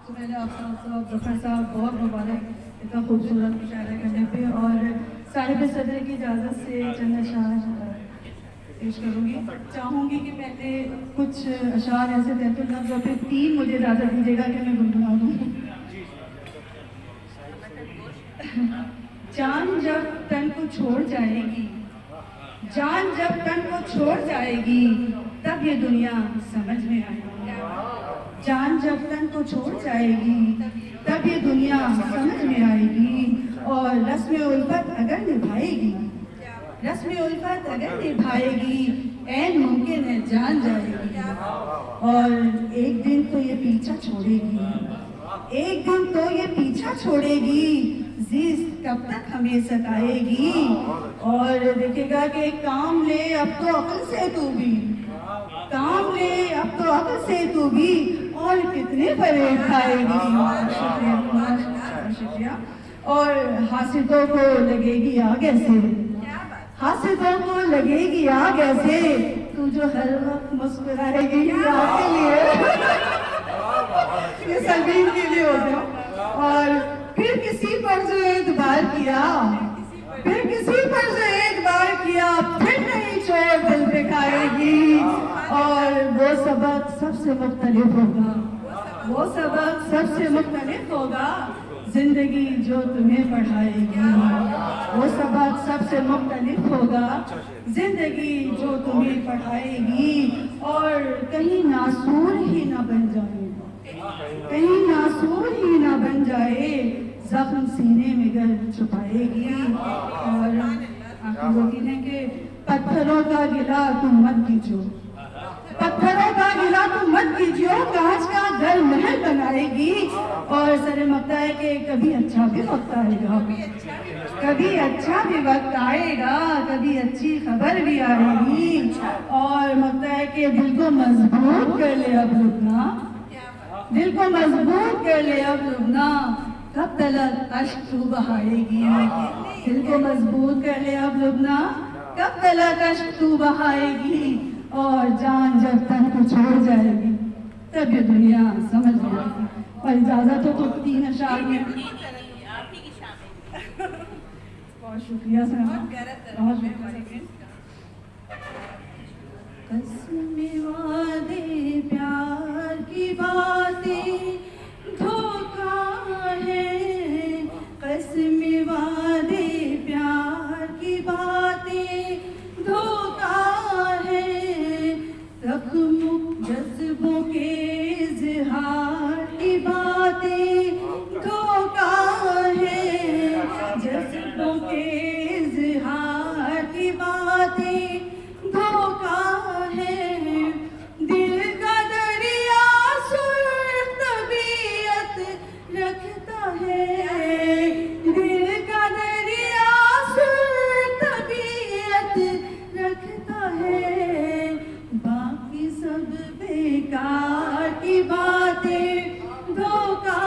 سب سے پہلے آپ صاحب ظفر صاحب بہت مبارک اتنا خوبصورت مشاعرہ کرنے پہ، اور صاحب صدر کی اجازت سے چند اشعار پیش کروں گی. چاہوں گی کہ پہلے کچھ اشعار ایسے تحت النظر اور پھر 3 مجھے اجازت دیجیے گا کہ میں گنگنا دوں. جان جب تن کو چھوڑ جائے گی، جان جب تن کو چھوڑ جائے گی، تب یہ دنیا سمجھ میں آئے گی. جان جب تن کو چھوڑ جائے گی، تب یہ دنیا سمجھ میں آئے گی. اور رسم الفت اگر نبھائے گی، رسم الفت اگر نبھائے گی، عین ممکن ہے جان جائے گی. اور ایک دن تو یہ پیچھا چھوڑے گی، ایک دن تو یہ پیچھا چھوڑے گی، زیست کب تک ہمیں ستائے گی. اور دیکھے گا کہ کام لے اب تو عقل سے تو بھی، کام لے اب تو عقل سے تو بھی، اور کتنے فریب کھائے گی. شکریہ. اور حاسدوں کو لگے گی آگ ایسے، حاسدوں کو لگے گی آگ ایسے، تو جو ہر وقت مسکرائے گی آپ کے لیے. یہ سلمین کے لیے ہو گیا. اور پھر کسی پر جو اعتبار کیا، پھر کسی پر جو اعتبار کیا، پھر نہیں چھوڑ دل پہ کھائے گی. اور وہ سبق سب سے مختلف ہوگا، وہ سبق سب سے مختلف ہوگا، زندگی جو تمہیں پڑھائے گی. وہ سبق سب سے مختلف ہوگا، زندگی جو تمہیں پڑھائے گی. اور کہیں ناسور ہی نہ بن جائے، کہیں ناسور ہی نہ بن جائے، زخم سینے میں گر چھپائے گی. اور آخر ہوتی ہے کہ پتھروں کا گلا تم مت کیجو، پتھروں کا گلا تم مت کیجو، کانچ کا گھر محل بنائے گی. اور سر مقتا ہے کہ کبھی اچھا بھی وقت آئے گا، کبھی اچھا بھی وقت آئے گا، کبھی اچھی خبر بھی آئے گی. اور مقتا ہے کہ دل کو مضبوط کر لے اب لبنا، دل کو مضبوط کر لے اب لبنا، کب تلک اشک تو بہائے گی. دل کو مضبوط کر لے اب لبنا، کب تلک اشک تو بہائے گی. اور جان جب تن کو چھوڑ جائے گی، تب یہ دنیا سمجھ میں آئے گی. اور اجازت ہو تو 3 اشعار میں. بہت شکریہ صاحب، بہت شکریہ. قسم وعدے پیار کی باتیں دھوکا ہے، قسم وعدے پیار کی باتیں دھوکا ہے، زخم جذبوں کے اظہار کی باتیں دھوکا ہے، جذبوں کے اظہار کی باتیں دھوکا ہے. دل کا دریا سرخ طبیعت رکھتا ہے، دل کا دریا سرخ طبیعت رکھتا ہے، باقی سب بیکار کی باتیں دھوکا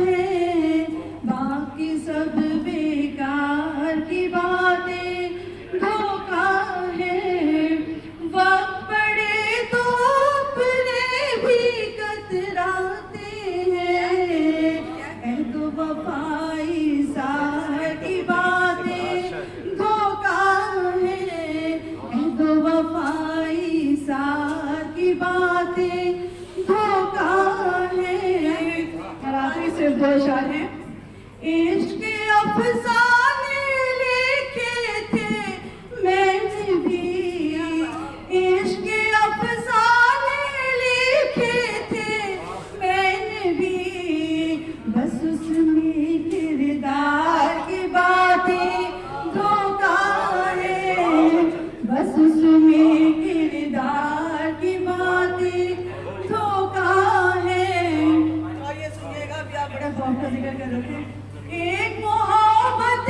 ہے، باقی سب بیکار کی باتیں دھوکا ہے. وقت پڑے تو اپنے بھی کتراتے ہیں، عہد و وفائی سار کی باتیں دھوکا ہے، عہد و وفائی سار کی باتیں دھوکا ہے. اور آخری صرف 2 اشعار ہیں. عشق افسانے لکھے تھے میں نے بھی، عشق افسانے لکھے تھے میں نے بھی، بس اس میں کردار کی باتیں دھوکا ہے، بس اس میں کردار کی باتیں دھوکا ہے. اور یہ سنیے گا بھی آپ بڑا خوف کا ذکر کر رہے تھے. ایک محبت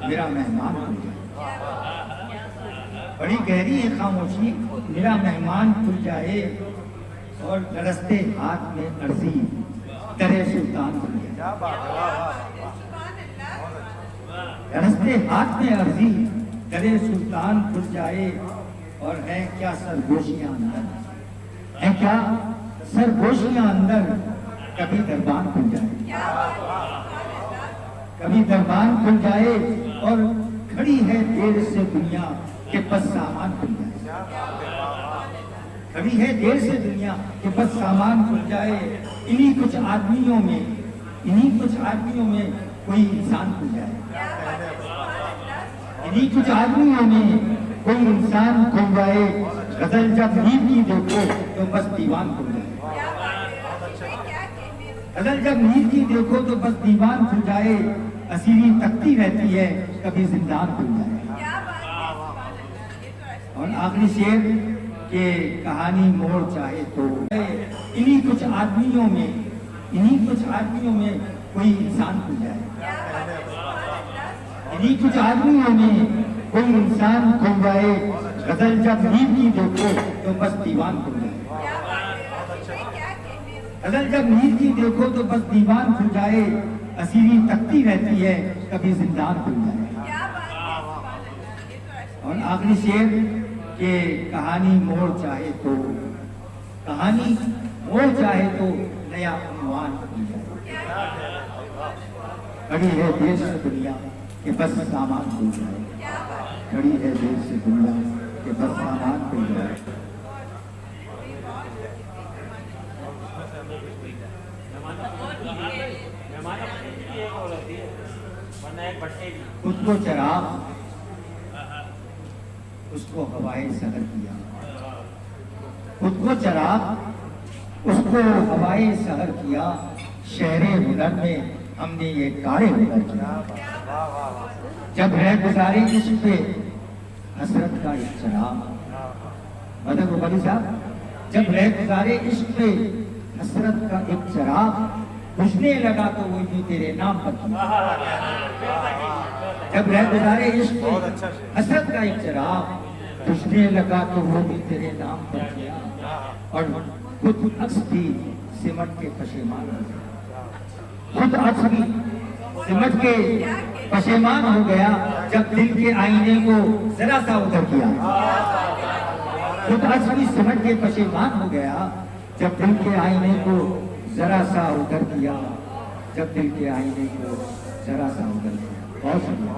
میرا مہمان کھل جائے. بڑی گہری ہے خاموشی, میرا مہمان کھل جائے اور رستے ہاتھ میں عرضی کرے سلطان کھل جائے. رستے ہاتھ میں عرضی کرے سلطان کھل جائے. اور ہیں کیا سرگوشیاں اندر, ہیں کیا سرگوشیاں اندر, کبھی دربان کھل جائے, کبھی دربان کھل جائے. اور کھڑی ہے دیر سے دنیا کہ بس سامان کھل جائے, کھڑی ہے دیر سے دنیا کہ بس سامان کھل جائے. انہی کچھ آدمیوں میں, انہی کچھ آدمیوں میں کوئی انسان کھل جائے, انہی کچھ آدمیوں میں کوئی انسان کھل جائے. غزل جب نیند کی دیکھو تو بس دیوان کھل جائے, غزل جب نیند کی دیکھو تو بس دیوان کھل جائے. اسیری تکتی رہتی ہے کبھی زندان کھل جائے. اور آخری شعر کہ کہانی موڑ چاہے تو انہی کچھ آدمیوں میں, انہی کچھ آدمیوں میں کوئی انسان کھل جائے, انہی کچھ آدمیوں میں کوئی انسان کھل جائے. غزل جب نیند کی دیکھو تو بس دیوان کھل جائے, غزل جب نیند کی دیکھو تو بس دیوان کھل جائے. اسیری تکتی رہتی ہے کبھی زندان کھل جائے. اور آخری شعر کہ کہانی موڑ چاہے تو, کہانی موڑ چاہے تو نیا عنوان کھل جائے. کھڑی ہے دیر سے دنیا کہ بس سامان کھل جائے, کھڑی ہے دیر سے دنیا کہ بس سامان کھل جائے. خود کو چراغ اس کو ہوائے سحر کیا, خود کو چراغ اس کو ہوائے سحر کیا. شہر ہنر میں ہم نے یہ کارے ہنر کیا. جب رہ گزارے عشق پہ حسرت کا ایک چراغ, مدد علی صاحب, جب رہ گزارے عشق پہ حسرت کا ایک چراغ, بجھنے لگا تو وہ بھی تیرے نام پر کیا. جب رہ گزارے عشق پہ حسرت کا ایک چراغ, بجھنے لگا تو وہ بھی تیرے نام پر کیا. اور خود عکس بھی سمٹ کے پشیمان ہو گیا, خود عکس بھی سمٹ کے پشیمان ہو گیا. جب دل کے آئینے کو ذرا سا ادھر کیا, خود عکس بھی سمٹ کے پشیمان ہو گیا. جب دل کے آئینے کو ذرا سا ادھر کیا, جب دل کے آئینے کو ذرا سا ادھر کیا. بہت شکریہ.